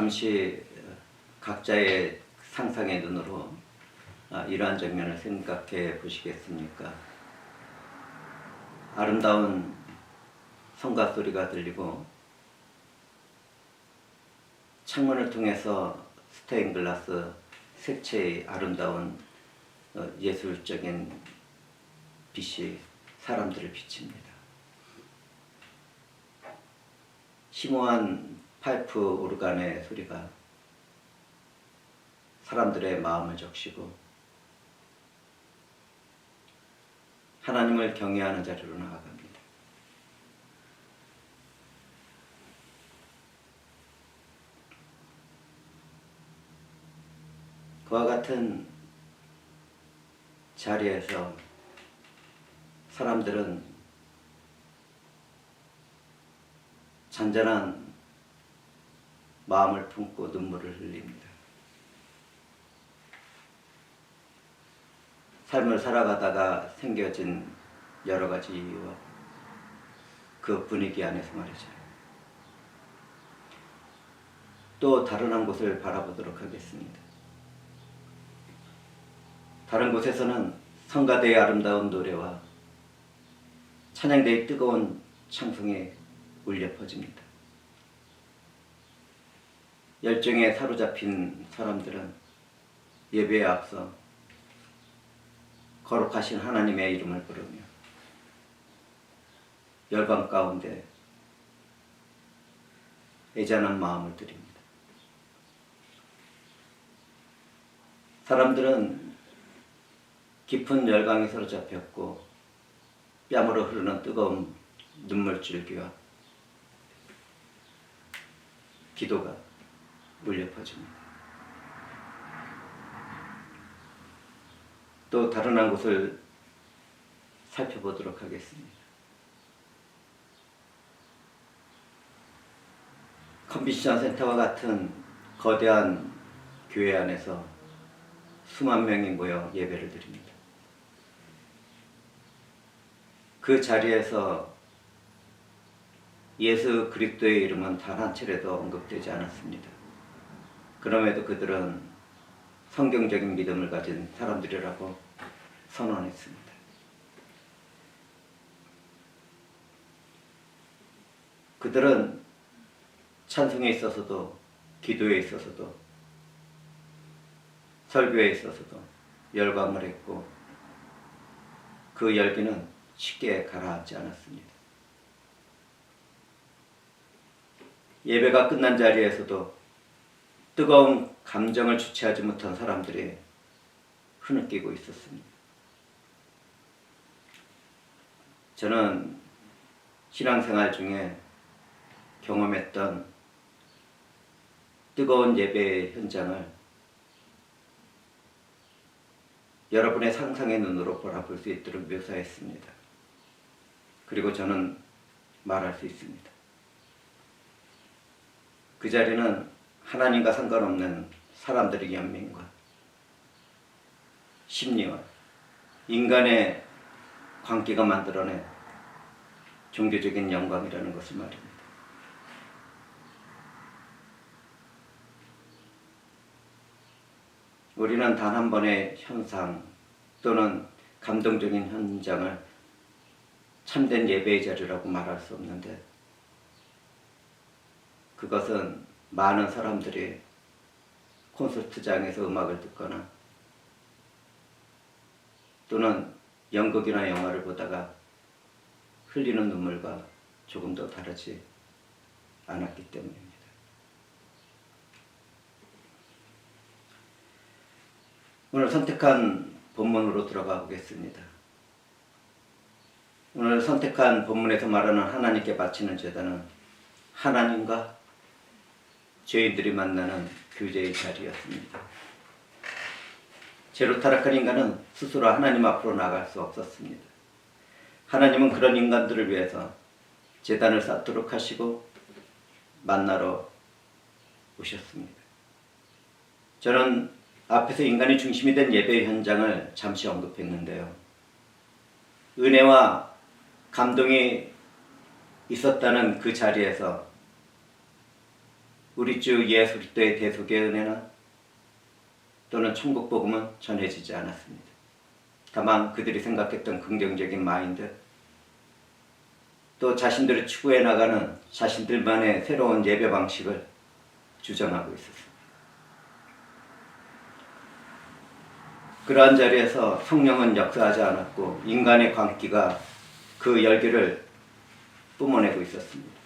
잠시 각자의 상상의 눈으로 이러한 장면을 생각해 보시겠습니까? 아름다운 성가 소리가 들리고 창문을 통해서 스테인글라스 색채의 아름다운 예술적인 빛이 사람들을 비칩니다. 심오한 파이프 오르간의 소리가 사람들의 마음을 적시고 하나님을 경외하는 자리로 나아갑니다. 그와 같은 자리에서 사람들은 잔잔한 마음을 품고 눈물을 흘립니다. 삶을 살아가다가 생겨진 여러 가지 이유와 그 분위기 안에서 말이죠. 또 다른 한 곳을 바라보도록 하겠습니다. 다른 곳에서는 성가대의 아름다운 노래와 찬양대의 뜨거운 찬송이 울려 퍼집니다. 열정에 사로잡힌 사람들은 예배에 앞서 거룩하신 하나님의 이름을 부르며 열광 가운데 애잔한 마음을 드립니다. 사람들은 깊은 열광에 사로잡혔고 뺨으로 흐르는 뜨거운 눈물줄기와 기도가 울려 퍼집니다. 또 다른 한 곳을 살펴보도록 하겠습니다. 컨벤션 센터와 같은 거대한 교회 안에서 수만 명이 모여 예배를 드립니다. 그 자리에서 예수 그리스도의 이름은 단 한 차례도 언급되지 않았습니다. 그럼에도 그들은 성경적인 믿음을 가진 사람들이라고 선언했습니다. 그들은 찬송에 있어서도 기도에 있어서도 설교에 있어서도 열광을 했고 그 열기는 쉽게 가라앉지 않았습니다. 예배가 끝난 자리에서도 뜨거운 감정을 주체하지 못한 사람들이 흐느끼고 있었습니다. 저는 신앙생활 중에 경험했던 뜨거운 예배의 현장을 여러분의 상상의 눈으로 바라볼 수 있도록 묘사했습니다. 그리고 저는 말할 수 있습니다. 그 자리는 하나님과 상관없는 사람들의 연민과 심리와 인간의 관계가 만들어낸 종교적인 영광이라는 것을 말입니다. 우리는 단 한 번의 현상 또는 감동적인 현장을 참된 예배의 자리라고 말할 수 없는데 그것은 많은 사람들이 콘서트장에서 음악을 듣거나 또는 연극이나 영화를 보다가 흘리는 눈물과 조금도 다르지 않았기 때문입니다. 오늘 선택한 본문으로 들어가 보겠습니다. 오늘 선택한 본문에서 말하는 하나님께 바치는 제단은 하나님과 죄인들이 만나는 교제의 자리였습니다. 죄로 타락한 인간은 스스로 하나님 앞으로 나갈 수 없었습니다. 하나님은 그런 인간들을 위해서 제단을 쌓도록 하시고 만나러 오셨습니다. 저는 앞에서 인간이 중심이 된 예배의 현장을 잠시 언급했는데요. 은혜와 감동이 있었다는 그 자리에서 우리 주 예수 그리스도의 대속의 은혜나 또는 천국 복음은 전해지지 않았습니다. 다만 그들이 생각했던 긍정적인 마인드, 또 자신들이 추구해 나가는 자신들만의 새로운 예배 방식을 주장하고 있었습니다. 그러한 자리에서 성령은 역사하지 않았고 인간의 광기가 그 열기를 뿜어내고 있었습니다.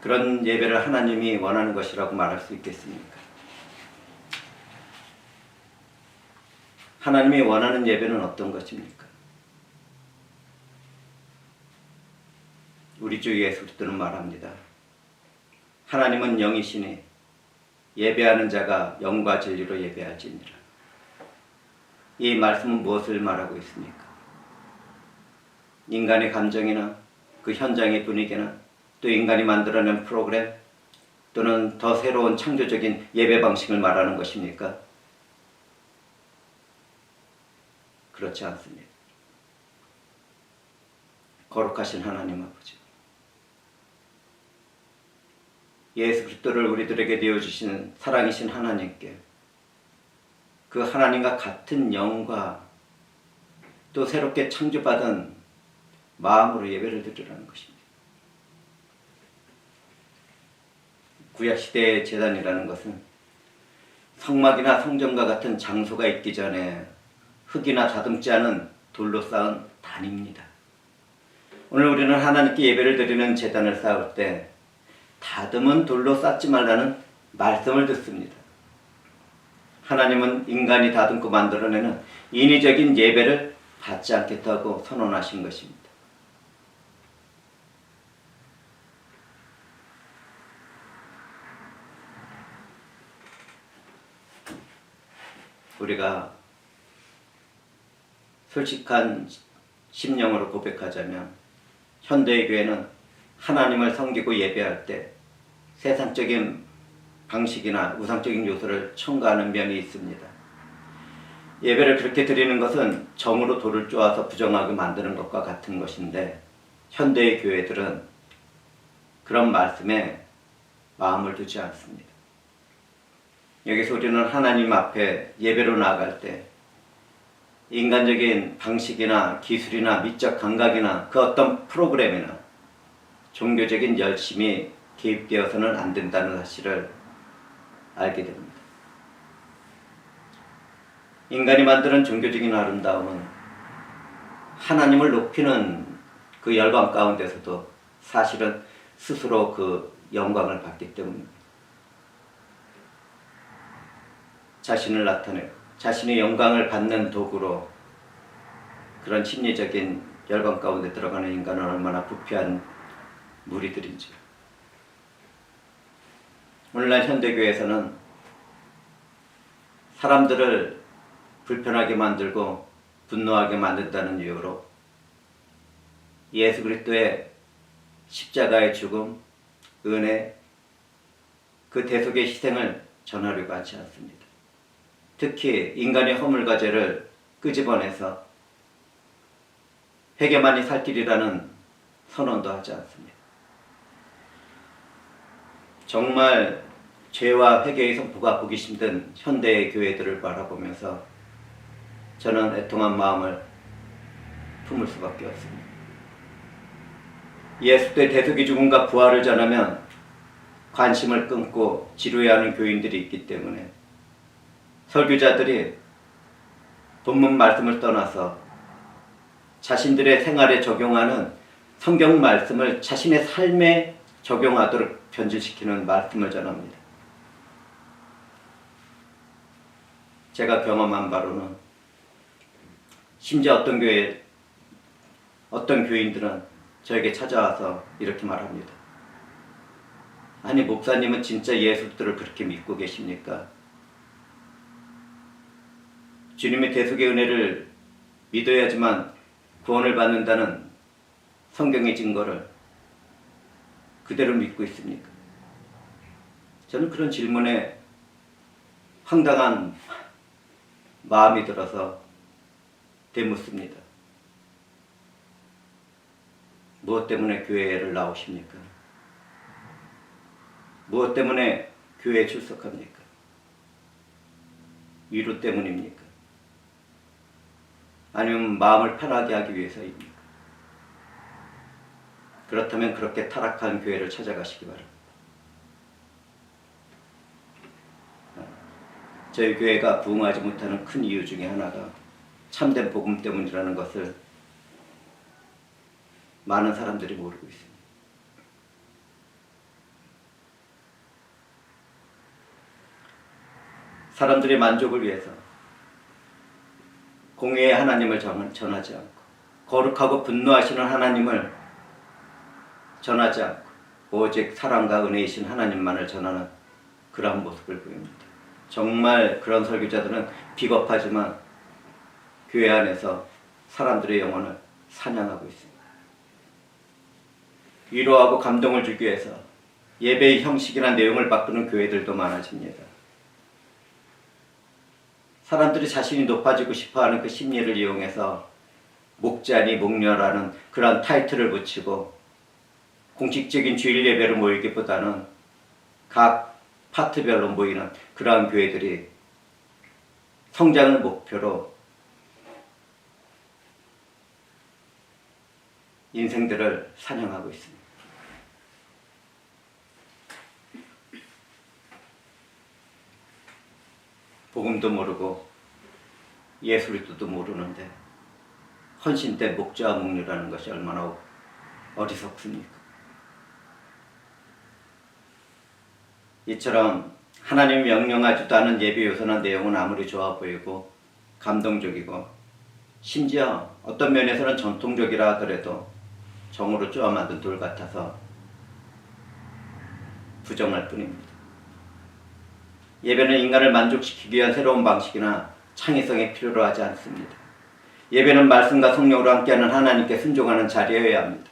그런 예배를 하나님이 원하는 것이라고 말할 수 있겠습니까? 하나님이 원하는 예배는 어떤 것입니까? 우리 주 예수 그리스도는 말합니다. 하나님은 영이시니 예배하는 자가 영과 진리로 예배할지니라. 이 말씀은 무엇을 말하고 있습니까? 인간의 감정이나 그 현장의 분위기나 또 인간이 만들어낸 프로그램 또는 더 새로운 창조적인 예배 방식을 말하는 것입니까? 그렇지 않습니다. 거룩하신 하나님 아버지, 예수 그리스도를 우리들에게 내어주시는 사랑이신 하나님께 그 하나님과 같은 영과 또 새롭게 창조받은 마음으로 예배를 드리라는 것입니다. 구약시대의 제단이라는 것은 성막이나 성전과 같은 장소가 있기 전에 흙이나 다듬지 않은 돌로 쌓은 단입니다. 오늘 우리는 하나님께 예배를 드리는 제단을 쌓을 때 다듬은 돌로 쌓지 말라는 말씀을 듣습니다. 하나님은 인간이 다듬고 만들어내는 인위적인 예배를 받지 않겠다고 선언하신 것입니다. 우리가 솔직한 심령으로 고백하자면 현대의 교회는 하나님을 섬기고 예배할 때 세상적인 방식이나 우상적인 요소를 첨가하는 면이 있습니다. 예배를 그렇게 드리는 것은 정으로 돌을 쪼아서 부정하게 만드는 것과 같은 것인데 현대의 교회들은 그런 말씀에 마음을 두지 않습니다. 여기서 우리는 하나님 앞에 예배로 나아갈 때 인간적인 방식이나 기술이나 미적 감각이나 그 어떤 프로그램이나 종교적인 열심이 개입되어서는 안 된다는 사실을 알게 됩니다. 인간이 만드는 종교적인 아름다움은 하나님을 높이는 그 열광 가운데서도 사실은 스스로 그 영광을 받기 때문입니다. 자신을 나타내고 자신의 영광을 받는 도구로 그런 심리적인 열광 가운데 들어가는 인간은 얼마나 부패한 무리들인지. 오늘날 현대교회에서는 사람들을 불편하게 만들고 분노하게 만든다는 이유로 예수 그리스도의 십자가의 죽음, 은혜, 그 대속의 희생을 전하려고 하지 않습니다. 특히 인간의 허물과 죄를 끄집어내서 회개만이 살 길이라는 선언도 하지 않습니다. 정말 죄와 회개의 선포가 보기 힘든 현대의 교회들을 바라보면서 저는 애통한 마음을 품을 수밖에 없습니다. 예수의 대속의 죽음과 부활을 전하면 관심을 끊고 지루해하는 교인들이 있기 때문에 설교자들이 본문 말씀을 떠나서 자신들의 생활에 적용하는 성경 말씀을 자신의 삶에 적용하도록 변질시키는 말씀을 전합니다. 제가 경험한 바로는 심지어 어떤 교인들은 저에게 찾아와서 이렇게 말합니다. 아니, 목사님은 진짜 예수들을 그렇게 믿고 계십니까? 주님의 대속의 은혜를 믿어야지만 구원을 받는다는 성경의 증거를 그대로 믿고 있습니까? 저는 그런 질문에 황당한 마음이 들어서 되묻습니다. 무엇 때문에 교회를 나오십니까? 무엇 때문에 교회에 출석합니까? 위로 때문입니까? 아니면 마음을 편하게 하기 위해서입니까? 그렇다면 그렇게 타락한 교회를 찾아가시기 바랍니다. 저희 교회가 부흥하지 못하는 큰 이유 중에 하나가 참된 복음 때문이라는 것을 많은 사람들이 모르고 있습니다. 사람들의 만족을 위해서 공의의 하나님을 전하지 않고 거룩하고 분노하시는 하나님을 전하지 않고 오직 사랑과 은혜이신 하나님만을 전하는 그러한 모습을 보입니다. 정말 그런 설교자들은 비겁하지만 교회 안에서 사람들의 영혼을 사냥하고 있습니다. 위로하고 감동을 주기 위해서 예배의 형식이나 내용을 바꾸는 교회들도 많아집니다. 사람들이 자신이 높아지고 싶어하는 그 심리를 이용해서 목자니 목녀라는 그런 타이틀을 붙이고 공식적인 주일 예배로 모이기보다는 각 파트별로 모이는 그러한 교회들이 성장을 목표로 인생들을 사냥하고 있습니다. 복음도 모르고 예수리도 모르는데 헌신된 목자와 목녀라는 것이 얼마나 어리석습니까? 이처럼 하나님이 명령하지도 않은 예배 요소나 내용은 아무리 좋아 보이고 감동적이고 심지어 어떤 면에서는 전통적이라 하더라도 정으로 쪼아 만든 돌 같아서 부정할 뿐입니다. 예배는 인간을 만족시키기 위한 새로운 방식이나 창의성이 필요로 하지 않습니다. 예배는 말씀과 성령으로 함께하는 하나님께 순종하는 자리여야 합니다.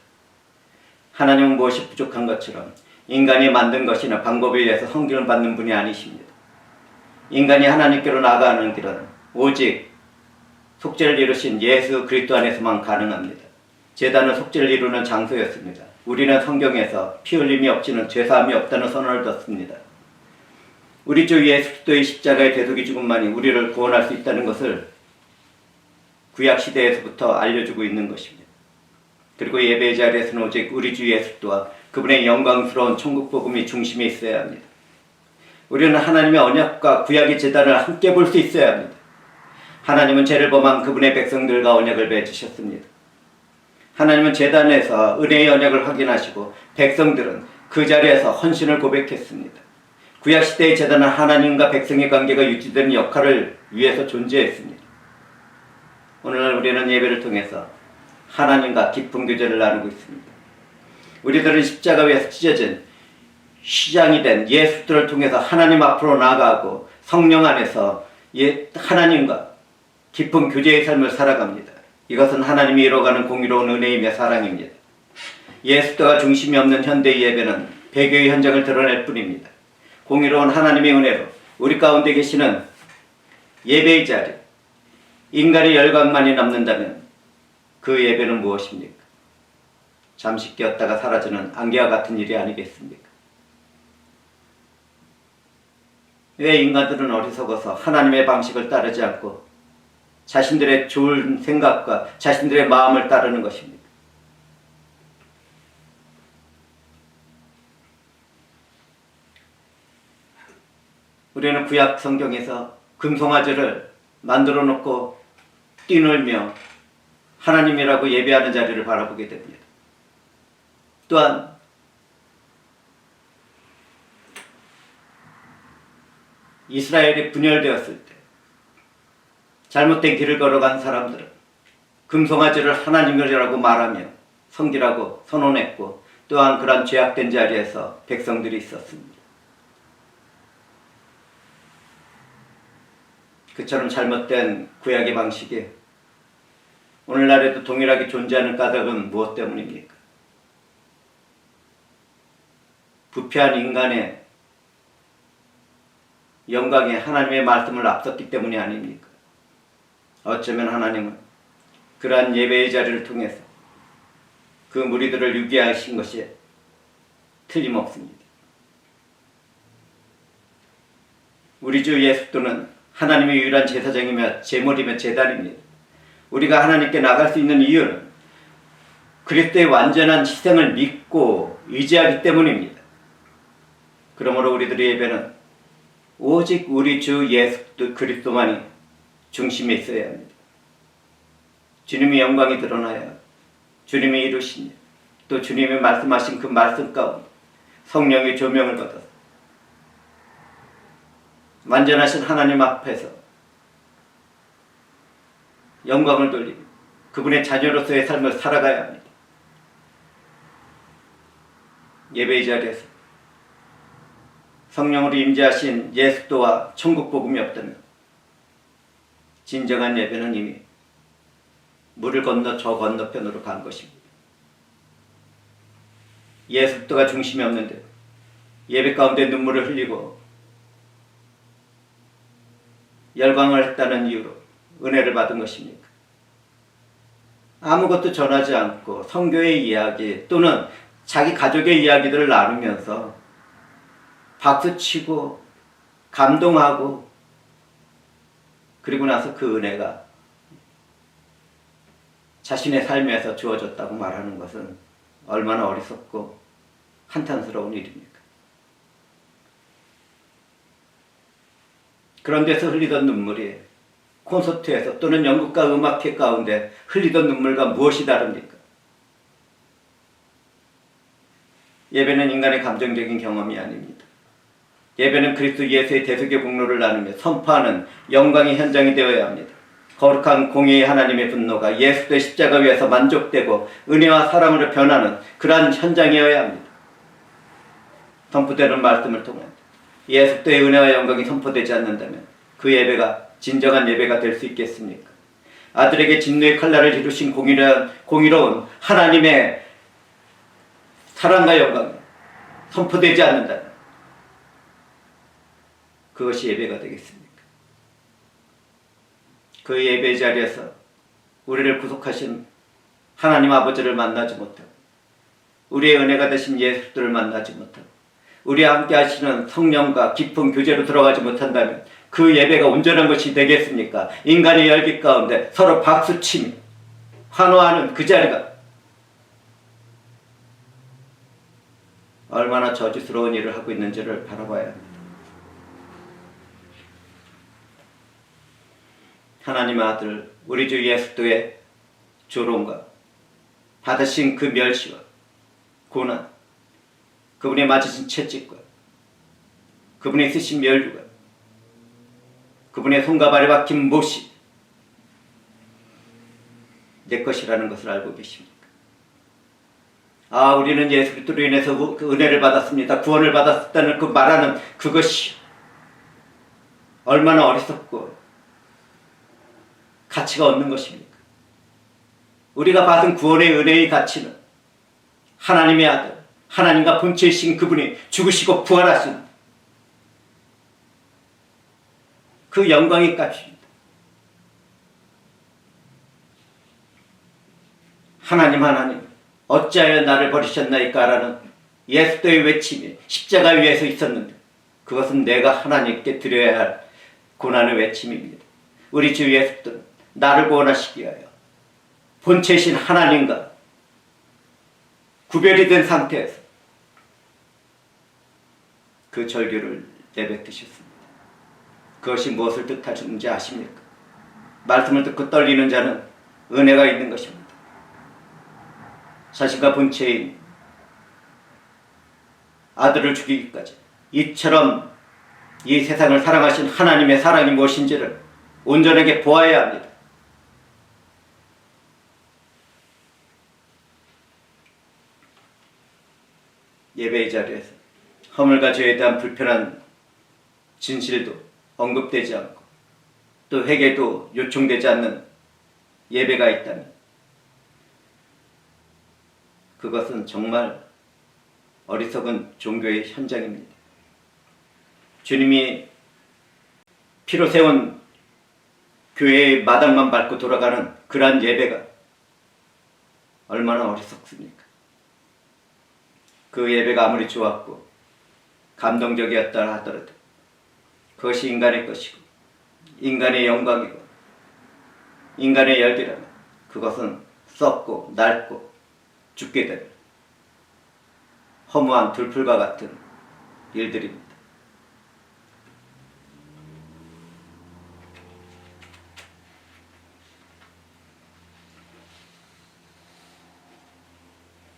하나님은 무엇이 부족한 것처럼 인간이 만든 것이나 방법에 의해서 섬김을 받는 분이 아니십니다. 인간이 하나님께로 나아가는 길은 오직 속죄를 이루신 예수 그리스도 안에서만 가능합니다. 제단은 속죄를 이루는 장소였습니다. 우리는 성경에서 피 흘림이 없이는 죄사함이 없다는 선언을 듣습니다. 우리 주 예수 그리스도의 십자가의 대속의 죽음만이 우리를 구원할 수 있다는 것을 구약시대에서부터 알려주고 있는 것입니다. 그리고 예배의 자리에서는 오직 우리 주 예수 그리스도와 그분의 영광스러운 천국 복음이 중심에 있어야 합니다. 우리는 하나님의 언약과 구약의 제단을 함께 볼 수 있어야 합니다. 하나님은 죄를 범한 그분의 백성들과 언약을 맺으셨습니다. 하나님은 제단에서 은혜의 언약을 확인하시고 백성들은 그 자리에서 헌신을 고백했습니다. 구약시대의 제단은 하나님과 백성의 관계가 유지되는 역할을 위해서 존재했습니다. 오늘날 우리는 예배를 통해서 하나님과 깊은 교제를 나누고 있습니다. 우리들은 십자가 위에서 찢어진 휘장이 된 예수들을 통해서 하나님 앞으로 나아가고 성령 안에서 하나님과 깊은 교제의 삶을 살아갑니다. 이것은 하나님이 이뤄가는 공의로운 은혜이며 사랑입니다. 예수도가 중심이 없는 현대의 예배는 배교의 현장을 드러낼 뿐입니다. 공의로운 하나님의 은혜로 우리 가운데 계시는 예배의 자리, 인간의 열광만이 남는다면 그 예배는 무엇입니까? 잠시 깨었다가 사라지는 안개와 같은 일이 아니겠습니까? 왜 인간들은 어리석어서 하나님의 방식을 따르지 않고 자신들의 좋은 생각과 자신들의 마음을 따르는 것입니까? 우리는 구약 성경에서 금송아지를 만들어 놓고 뛰놀며 하나님이라고 예배하는 자리를 바라보게 됩니다. 또한 이스라엘이 분열되었을 때 잘못된 길을 걸어간 사람들은 금송아지를 하나님이라고 말하며 섬기라고 선언했고 또한 그런 죄악된 자리에서 백성들이 있었습니다. 그처럼 잘못된 구약의 방식이 오늘날에도 동일하게 존재하는 까닭은 무엇 때문입니까? 부패한 인간의 영광에 하나님의 말씀을 앞섰기 때문이 아닙니까? 어쩌면 하나님은 그러한 예배의 자리를 통해서 그 무리들을 유기하신 것이 틀림없습니다. 우리 주 예수 그리스도는 하나님의 유일한 제사장이며 제물이며 제단입니다. 우리가 하나님께 나갈 수 있는 이유는 그리스도의 완전한 희생을 믿고 의지하기 때문입니다. 그러므로 우리들의 예배는 오직 우리 주 예수 그리스도만이 중심에 있어야 합니다. 주님의 영광이 드러나야 주님이 이루신 일, 또 주님이 말씀하신 그 말씀 가운데 성령의 조명을 받아서 완전하신 하나님 앞에서 영광을 돌리고 그분의 자녀로서의 삶을 살아가야 합니다. 예배의 자리에서 성령으로 임재하신 예수 그리스도와 천국 복음이 없다면 진정한 예배는 이미 물을 건너 저 건너편으로 간 것입니다. 예수 그리스도가 중심이 없는데 예배 가운데 눈물을 흘리고 열광을 했다는 이유로 은혜를 받은 것입니까? 아무것도 전하지 않고 성교의 이야기 또는 자기 가족의 이야기들을 나누면서 박수치고 감동하고 그리고 나서 그 은혜가 자신의 삶에서 주어졌다고 말하는 것은 얼마나 어리석고 한탄스러운 일입니까? 그런 데서 흘리던 눈물이 콘서트에서 또는 연극과 음악회 가운데 흘리던 눈물과 무엇이 다릅니까? 예배는 인간의 감정적인 경험이 아닙니다. 예배는 그리스도 예수의 대속의 공로를 나누며 선포하는 영광의 현장이 되어야 합니다. 거룩한 공의의 하나님의 분노가 예수의 십자가 위에서 만족되고 은혜와 사랑으로 변하는 그러한 현장이어야 합니다. 선포되는 말씀을 통해 예수의 은혜와 영광이 선포되지 않는다면 그 예배가 진정한 예배가 될 수 있겠습니까? 아들에게 진노의 칼날을 이루신 공의로운 하나님의 사랑과 영광이 선포되지 않는다면 그것이 예배가 되겠습니까? 그 예배 자리에서 우리를 구속하신 하나님 아버지를 만나지 못하고 우리의 은혜가 되신 예수를 만나지 못하고 우리와 함께 하시는 성령과 깊은 교제로 들어가지 못한다면 그 예배가 온전한 것이 되겠습니까? 인간의 열기 가운데 서로 박수치며 환호하는 그 자리가 얼마나 저주스러운 일을 하고 있는지를 바라봐야 합니다. 하나님의 아들 우리 주 예수의 조롱과 받으신 그 멸시와 고난, 그분이 맞으신 채찍과 그분이 쓰신 멸류가 그분의 손과 발에 박힌 못이 내 것이라는 것을 알고 계십니까? 아, 우리는 예수 그리스도로 인해서 그 은혜를 받았습니다. 구원을 받았다는 그 말하는 그것이 얼마나 어리석고 가치가 없는 것입니까? 우리가 받은 구원의 은혜의 가치는 하나님의 아들, 하나님과 본체이신 그분이 죽으시고 부활하신 그 영광의 값입니다. 하나님 어찌하여 나를 버리셨나이까 라는 예수의 외침이 십자가 위에서 있었는데 그것은 내가 하나님께 드려야 할 고난의 외침입니다. 우리 주 예수는 나를 구원하시기 위하여 본체이신 하나님과 구별이 된 상태에서 그 절규를 내뱉으셨습니다. 그것이 무엇을 뜻하는지 아십니까? 말씀을 듣고 떨리는 자는 은혜가 있는 것입니다. 자신과 본체인 아들을 죽이기까지 이처럼 이 세상을 사랑하신 하나님의 사랑이 무엇인지를 온전하게 보아야 합니다. 예배의 자리에서 허물과 죄에 대한 불편한 진실도 언급되지 않고 또 회개도 요청되지 않는 예배가 있다면 그것은 정말 어리석은 종교의 현장입니다. 주님이 피로 세운 교회의 마당만 밟고 돌아가는 그러한 예배가 얼마나 어리석습니까? 그 예배가 아무리 좋았고 감동적이었다 하더라도 그것이 인간의 것이고 인간의 영광이고 인간의 열기라면 그것은 썩고 낡고 죽게 되는 허무한 들풀과 같은 일들입니다.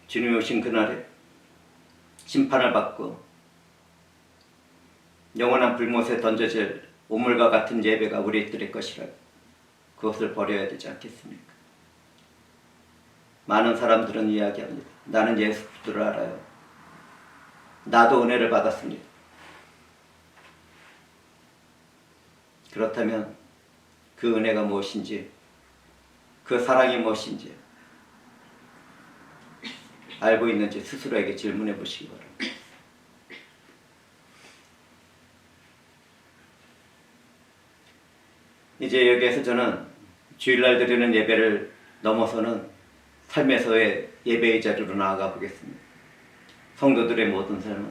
주님이 오신 그날에 심판을 받고 영원한 불못에 던져질 오물과 같은 예배가 우리들의 것이라 그것을 버려야 되지 않겠습니까? 많은 사람들은 이야기합니다. 나는 예수 그리스도를 알아요. 나도 은혜를 받았습니다. 그렇다면 그 은혜가 무엇인지 그 사랑이 무엇인지 알고 있는지 스스로에게 질문해 보시기 바랍니다. 이제 여기에서 저는 주일날 드리는 예배를 넘어서는 삶에서의 예배의 자리로 나아가 보겠습니다. 성도들의 모든 삶은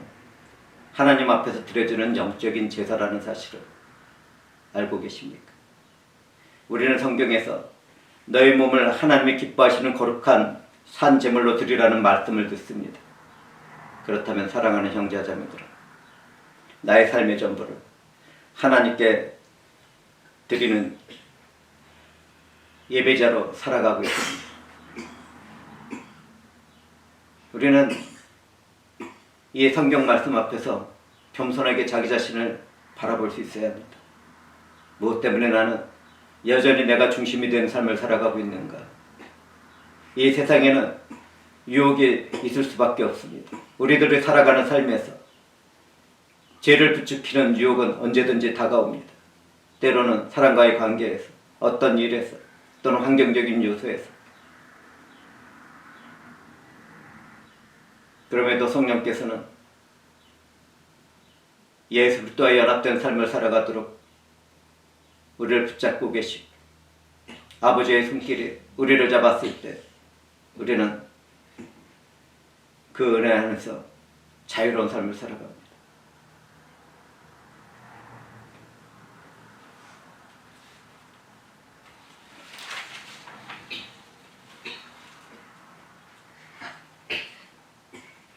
하나님 앞에서 드려지는 영적인 제사라는 사실을 알고 계십니까? 우리는 성경에서 너희 몸을 하나님이 기뻐하시는 거룩한 산 제물로 드리라는 말씀을 듣습니다. 그렇다면 사랑하는 형제자매들아, 나의 삶의 전부를 하나님께 드리는 예배자로 살아가고 있습니다. 우리는 이 성경 말씀 앞에서 겸손하게 자기 자신을 바라볼 수 있어야 합니다. 무엇 때문에 나는 여전히 내가 중심이 된 삶을 살아가고 있는가? 이 세상에는 유혹이 있을 수밖에 없습니다. 우리들이 살아가는 삶에서 죄를 부추기는 유혹은 언제든지 다가옵니다. 때로는 사람과의 관계에서, 어떤 일에서, 또는 환경적인 요소에서. 그럼에도 성령께서는 예수 그리스도와 연합된 삶을 살아가도록 우리를 붙잡고 계시고 아버지의 손길이 우리를 잡았을 때 우리는 그 은혜 안에서 자유로운 삶을 살아갑니다.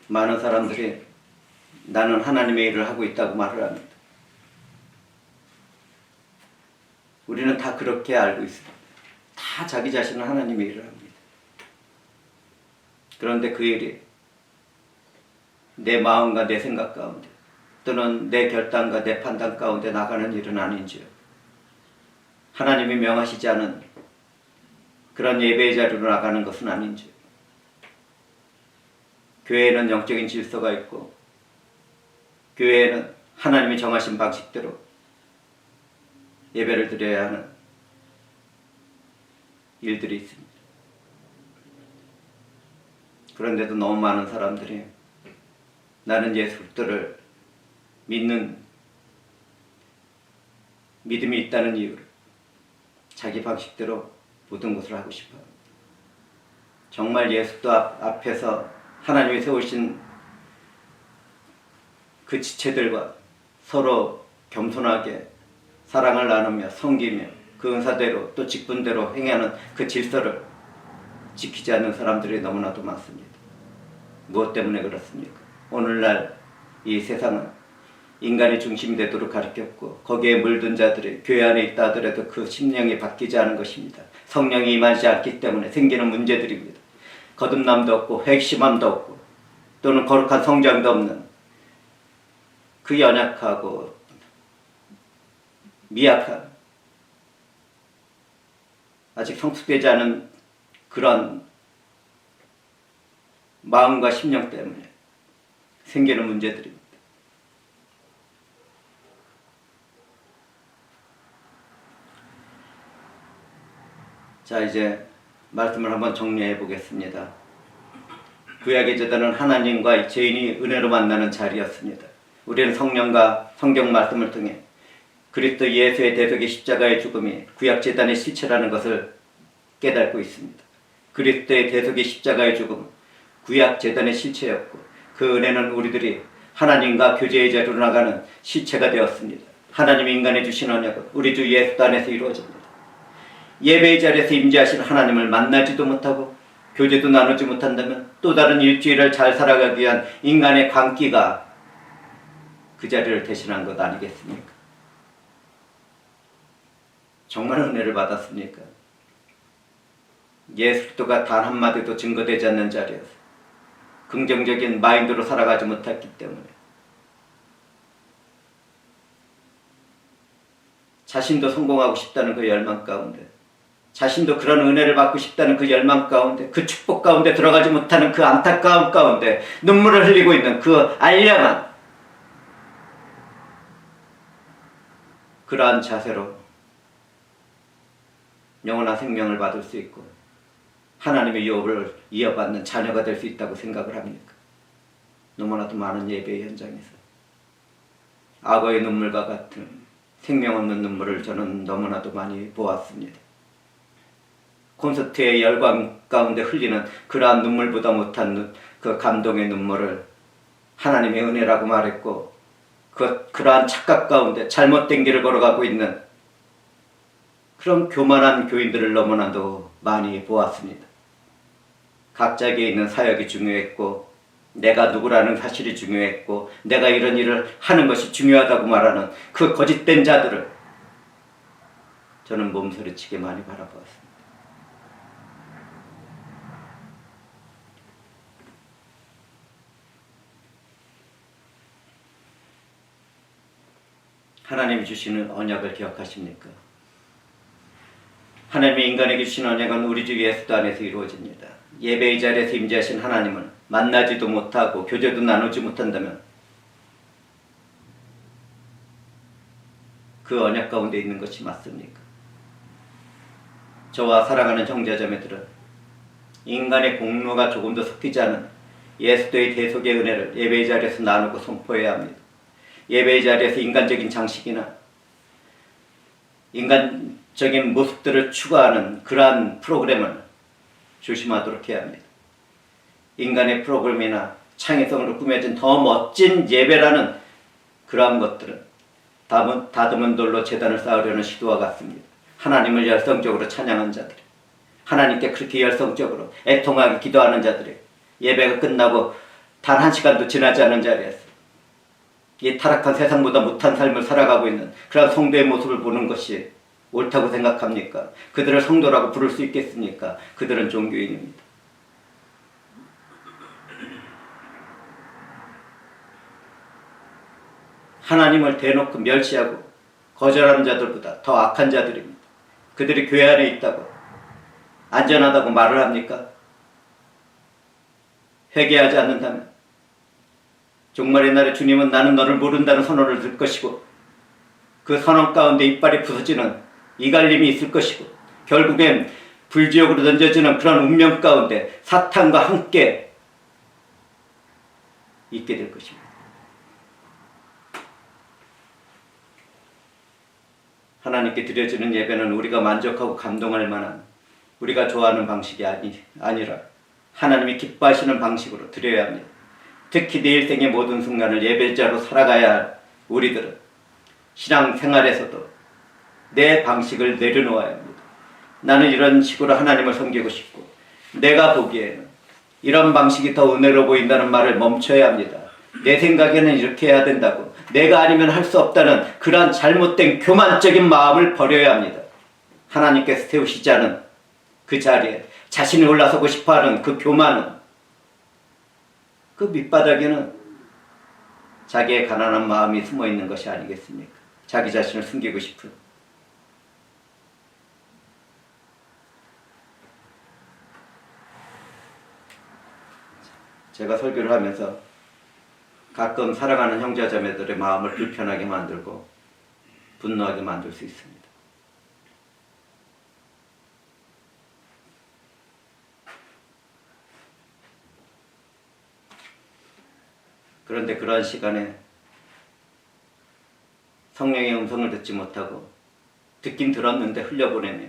많은 사람들이 나는 하나님의 일을 하고 있다고 말을 합니다. 우리는 다 그렇게 알고 있습니다. 다 자기 자신은 하나님의 일을 합니다. 그런데 그 일이 내 마음과 내 생각 가운데 또는 내 결단과 내 판단 가운데 나가는 일은 아닌지요. 하나님이 명하시지 않은 그런 예배의 자리로 나가는 것은 아닌지요. 교회에는 영적인 질서가 있고 교회에는 하나님이 정하신 방식대로 예배를 드려야 하는 일들이 있습니다. 그런데도 너무 많은 사람들이 나는 예수 그리스도를 믿는 믿음이 있다는 이유로 자기 방식대로 모든 것을 하고 싶어요. 정말 예수 그리스도 앞에서 하나님이 세우신 그 지체들과 서로 겸손하게 사랑을 나누며 섬기며 그 은사대로 또 직분대로 행하는 그 질서를 지키지 않는 사람들이 너무나도 많습니다. 무엇 때문에 그렇습니까? 오늘날 이 세상은 인간이 중심이 되도록 가르쳤고 거기에 물든 자들이 교회 안에 있다 하더라도 그 심령이 바뀌지 않은 것입니다. 성령이 임하지 않기 때문에 생기는 문제들입니다. 거듭남도 없고 회심함도 없고 또는 거룩한 성장도 없는 그 연약하고 미약한 아직 성숙되지 않은 그런 마음과 심령 때문에 생기는 문제들입니다. 자, 이제 말씀을 한번 정리해 보겠습니다. 구약의 제단은 하나님과 죄인이 은혜로 만나는 자리였습니다. 우리는 성령과 성경 말씀을 통해 그리스도 예수의 대속의 십자가의 죽음이 구약 제단의 실체라는 것을 깨닫고 있습니다. 그리스도의 대속의 십자가의 죽음, 구약 제단의 실체였고 그 은혜는 우리들이 하나님과 교제의 자리로 나가는 실체가 되었습니다. 하나님이 인간에 주신 언약은 우리 주 예수 안에서 이루어집니다. 예배의 자리에서 임재하신 하나님을 만나지도 못하고 교제도 나누지 못한다면 또 다른 일주일을 잘 살아가기 위한 인간의 광기가 그 자리를 대신한 것 아니겠습니까? 정말 은혜를 받았습니까? 예수 그리스도가 단 한마디도 증거되지 않는 자리에서 긍정적인 마인드로 살아가지 못했기 때문에 자신도 성공하고 싶다는 그 열망 가운데, 자신도 그런 은혜를 받고 싶다는 그 열망 가운데, 그 축복 가운데 들어가지 못하는 그 안타까움 가운데 눈물을 흘리고 있는 그 알량한 그러한 자세로 영원한 생명을 받을 수 있고 하나님의 유업을 이어받는 자녀가 될 수 있다고 생각을 합니까? 너무나도 많은 예배의 현장에서 악어의 눈물과 같은 생명 없는 눈물을 저는 너무나도 많이 보았습니다. 콘서트의 열광 가운데 흘리는 그러한 눈물보다 못한 그 감동의 눈물을 하나님의 은혜라고 말했고, 그러한 착각 가운데 잘못된 길을 걸어가고 있는 그런 교만한 교인들을 너무나도 많이 보았습니다. 각자에게 있는 사역이 중요했고, 내가 누구라는 사실이 중요했고, 내가 이런 일을 하는 것이 중요하다고 말하는 그 거짓된 자들을 저는 몸서리치게 많이 바라보았습니다. 하나님이 주시는 언약을 기억하십니까? 하나님이 인간에게 주신 언약은 우리 주 예수 안에서 이루어집니다. 예배의 자리에서 임재하신 하나님을 만나지도 못하고 교제도 나누지 못한다면 그 언약 가운데 있는 것이 맞습니까? 저와 사랑하는 형제자매들은 인간의 공로가 조금도 섞이지 않은 예수도의 대속의 은혜를 예배의 자리에서 나누고 선포해야 합니다. 예배의 자리에서 인간적인 장식이나 인간적인 모습들을 추구하는 그러한 프로그램을 조심하도록 해야 합니다. 인간의 프로그램이나 창의성으로 꾸며진 더 멋진 예배라는 그러한 것들은 다듬은 돌로 제단을 쌓으려는 시도와 같습니다. 하나님을 열성적으로 찬양한 자들, 하나님께 그렇게 열성적으로 애통하게 기도하는 자들이 예배가 끝나고 단 1시간도 지나지 않은 자리에서 이 타락한 세상보다 못한 삶을 살아가고 있는 그런 성도의 모습을 보는 것이 옳다고 생각합니까? 그들을 성도라고 부를 수 있겠습니까? 그들은 종교인입니다. 하나님을 대놓고 멸시하고 거절하는 자들보다 더 악한 자들입니다. 그들이 교회 안에 있다고 안전하다고 말을 합니까? 회개하지 않는다면 종말의 날에 주님은 나는 너를 모른다는 선언을 들 것이고, 그 선언 가운데 이빨이 부서지는 이갈림이 있을 것이고, 결국엔 불지옥으로 던져지는 그런 운명 가운데 사탄과 함께 있게 될 것입니다. 하나님께 드려지는 예배는 우리가 만족하고 감동할 만한, 우리가 좋아하는 방식이 아니라 하나님이 기뻐하시는 방식으로 드려야 합니다. 특히 내 일생의 모든 순간을 예배자로 살아가야 할 우리들은 신앙생활에서도 내 방식을 내려놓아야 합니다. 나는 이런 식으로 하나님을 섬기고 싶고, 내가 보기에는 이런 방식이 더 은혜로 보인다는 말을 멈춰야 합니다. 내 생각에는 이렇게 해야 된다고, 내가 아니면 할 수 없다는 그러한 잘못된 교만적인 마음을 버려야 합니다. 하나님께서 세우시지 않은 그 자리에 자신이 올라서고 싶어하는 그 교만은, 그 밑바닥에는 자기의 가난한 마음이 숨어있는 것이 아니겠습니까? 자기 자신을 숨기고 싶은. 제가 설교를 하면서 가끔 사랑하는 형제자매들의 마음을 불편하게 만들고 분노하게 만들 수 있습니다. 그런데 그러한 시간에 성령의 음성을 듣지 못하고 듣긴 들었는데 흘려보내며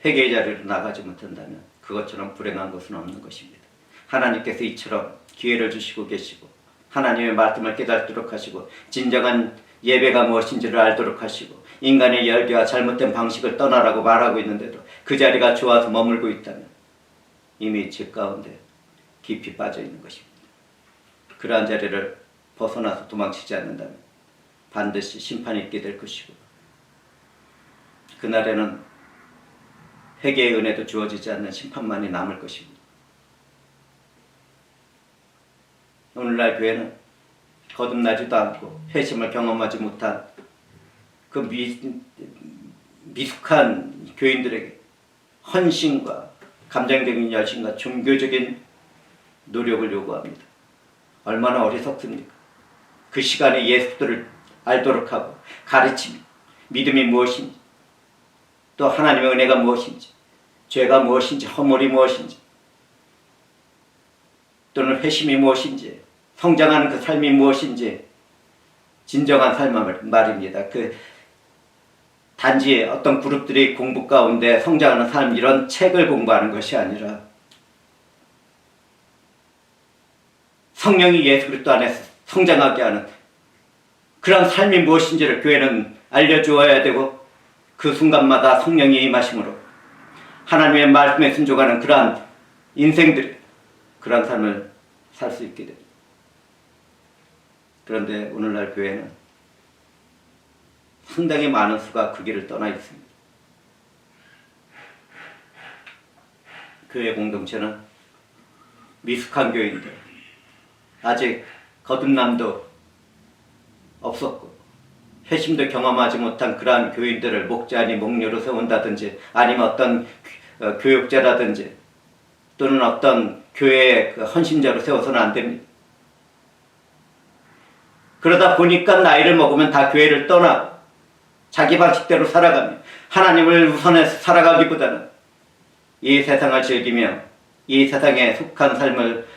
회개의 자리로 나가지 못한다면 그것처럼 불행한 것은 없는 것입니다. 하나님께서 이처럼 기회를 주시고 계시고 하나님의 말씀을 깨닫도록 하시고 진정한 예배가 무엇인지를 알도록 하시고 인간의 열기와 잘못된 방식을 떠나라고 말하고 있는데도 그 자리가 좋아서 머물고 있다면 이미 죄 가운데 깊이 빠져 있는 것입니다. 그러한 자리를 벗어나서 도망치지 않는다면 반드시 심판이 있게 될 것이고 그날에는 회개의 은혜도 주어지지 않는 심판만이 남을 것입니다. 오늘날 교회는 거듭나지도 않고 회심을 경험하지 못한 그 미숙한 교인들에게 헌신과 감정적인 열심과 종교적인 노력을 요구합니다. 얼마나 어리석습니까? 그 시간에 예수들을 알도록 하고 가르치며 믿음이 무엇인지 또 하나님의 은혜가 무엇인지 죄가 무엇인지 허물이 무엇인지 또는 회심이 무엇인지 성장하는 그 삶이 무엇인지 진정한 삶을 말입니다. 그 단지 어떤 그룹들이 공부 가운데 성장하는 삶 이런 책을 공부하는 것이 아니라 성령이 예수 그리스도 안에서 성장하게 하는 그런 삶이 무엇인지를 교회는 알려주어야 되고 그 순간마다 성령이 임하심으로 하나님의 말씀에 순종하는 그러한 인생들이 그러한 삶을 살 수 있게 됩니다. 그런데 오늘날 교회는 상당히 많은 수가 그 길을 떠나 있습니다. 교회 공동체는 미숙한 교인들, 아직 거듭남도 없었고 회심도 경험하지 못한 그러한 교인들을 목자니 목료로 세운다든지 아니면 어떤 교육자라든지 또는 어떤 교회의 헌신자로 세워서는 안 됩니다. 그러다 보니까 나이를 먹으면 다 교회를 떠나고 자기 방식대로 살아가며 하나님을 우선해서 살아가기보다는 이 세상을 즐기며 이 세상에 속한 삶을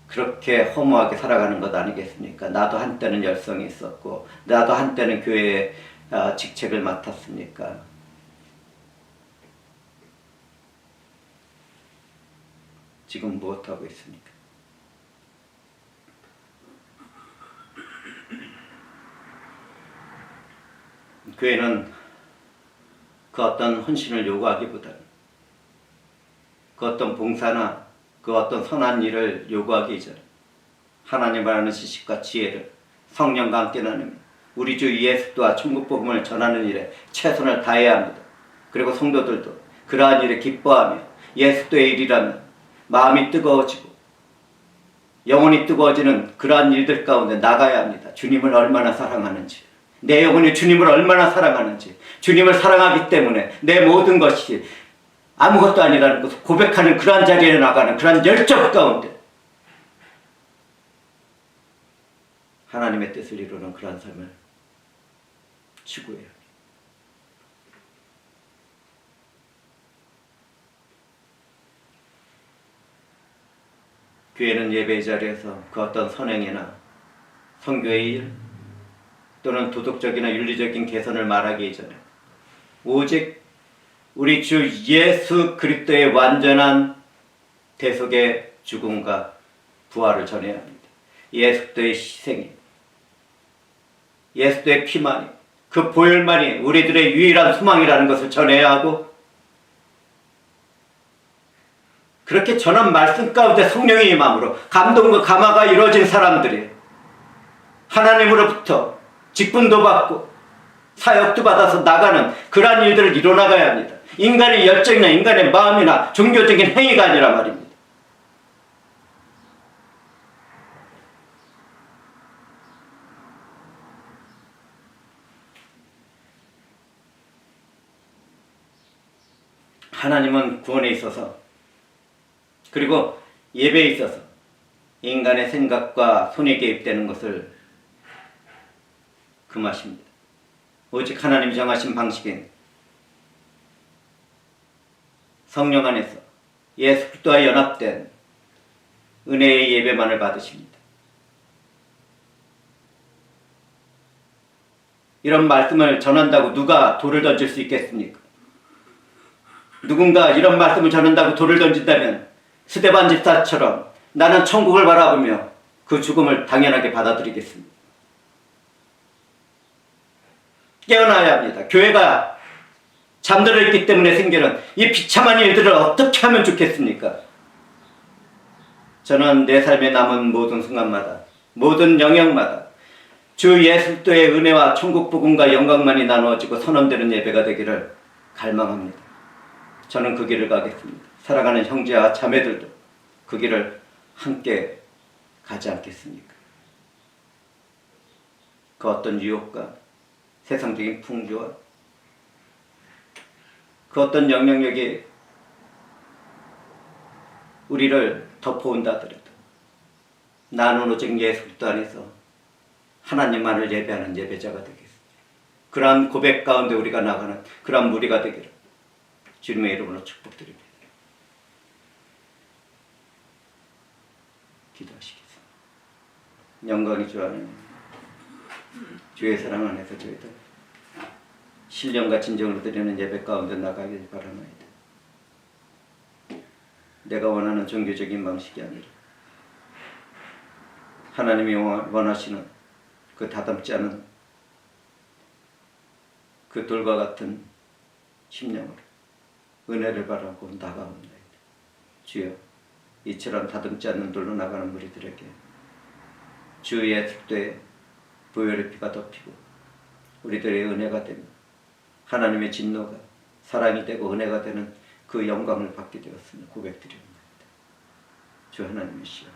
그렇게 허무하게 살아가는 것 아니겠습니까? 나도 한때는 열성이 있었고 나도 한때는 교회의 직책을 맡았으니까. 지금 무엇하고 있습니까? 교회는 그 어떤 헌신을 요구하기보다는 그 어떤 봉사나 그 어떤 선한 일을 요구하기 이전에 하나님을 아는 지식과 지혜를 성령과 함께 나누며 우리 주 예수 그리스도와 천국 복음을 전하는 일에 최선을 다해야 합니다. 그리고 성도들도 그러한 일에 기뻐하며 예수 그리스도의 일이라면 마음이 뜨거워지고 영혼이 뜨거워지는 그러한 일들 가운데 나가야 합니다. 주님을 얼마나 사랑하는지, 내 영혼이 주님을 얼마나 사랑하는지, 주님을 사랑하기 때문에 내 모든 것이 아무것도 아니라는 것을 고백하는 그러한 자리에 나가는 그러한 열정 가운데 하나님의 뜻을 이루는 그러한 삶을 추구해요. 교회는 예배 자리에서 그 어떤 선행이나 선교의 일 또는 도덕적이나 윤리적인 개선을 말하기 이전에 오직 우리 주 예수 그리스도의 완전한 대속의 죽음과 부활을 전해야 합니다. 예수 그리스도의 희생이, 예수 그리스도의 피만이, 그 보혈만이 우리들의 유일한 소망이라는 것을 전해야 하고 그렇게 전한 말씀 가운데 성령의 임함으로 감동과 감화가 이루어진 사람들이 하나님으로부터 직분도 받고 사역도 받아서 나가는 그러한 일들을 이뤄나가야 합니다. 인간의 열정이나 인간의 마음이나 종교적인 행위가 아니라 말입니다. 하나님은 구원에 있어서 그리고 예배에 있어서 인간의 생각과 손에 개입되는 것을 금하십니다. 오직 하나님이 정하신 방식인 성령 안에서 예수 그리스도와 연합된 은혜의 예배만을 받으십니다. 이런 말씀을 전한다고 누가 돌을 던질 수 있겠습니까? 누군가 이런 말씀을 전한다고 돌을 던진다면 스데반 집사처럼 나는 천국을 바라보며 그 죽음을 당연하게 받아들이겠습니다. 깨어나야 합니다. 교회가 잠들어 있기 때문에 생기는 이 비참한 일들을 어떻게 하면 좋겠습니까? 저는 내 삶에 남은 모든 순간마다, 모든 영역마다 주 예수의 은혜와 천국 복음과 영광만이 나누어지고 선언되는 예배가 되기를 갈망합니다. 저는 그 길을 가겠습니다. 사랑하는 형제와 자매들도 그 길을 함께 가지 않겠습니까? 그 어떤 유혹과 세상적인 풍조와 그 어떤 영향력이 우리를 덮어온다 하더라도 나는 오직 예수 그리스도 안에서 하나님만을 예배하는 예배자가 되겠습니다. 그러한 고백 가운데 우리가 나가는 그러한 무리가 되기를 주님의 이름으로 축복드립니다. 기도하시겠습니다. 영광이 주 하나님, 주의 사랑 안에서 저희들 신령과 진정으로 드리는 예배 가운데 나가길 바라나이다. 내가 원하는 종교적인 방식이 아니라 하나님이 원하시는 그 다듬지 않은 그 돌과 같은 심령으로 은혜를 바라고 나가옵나이다. 주여, 이처럼 다듬지 않는 돌로 나가는 무리들에게 주의 특도에 보혈의 피가 덮이고 우리들의 은혜가 되며 하나님의 진노가 사랑이 되고 은혜가 되는 그 영광을 받게 되었음을 고백드립니다. 주 하나님이시여,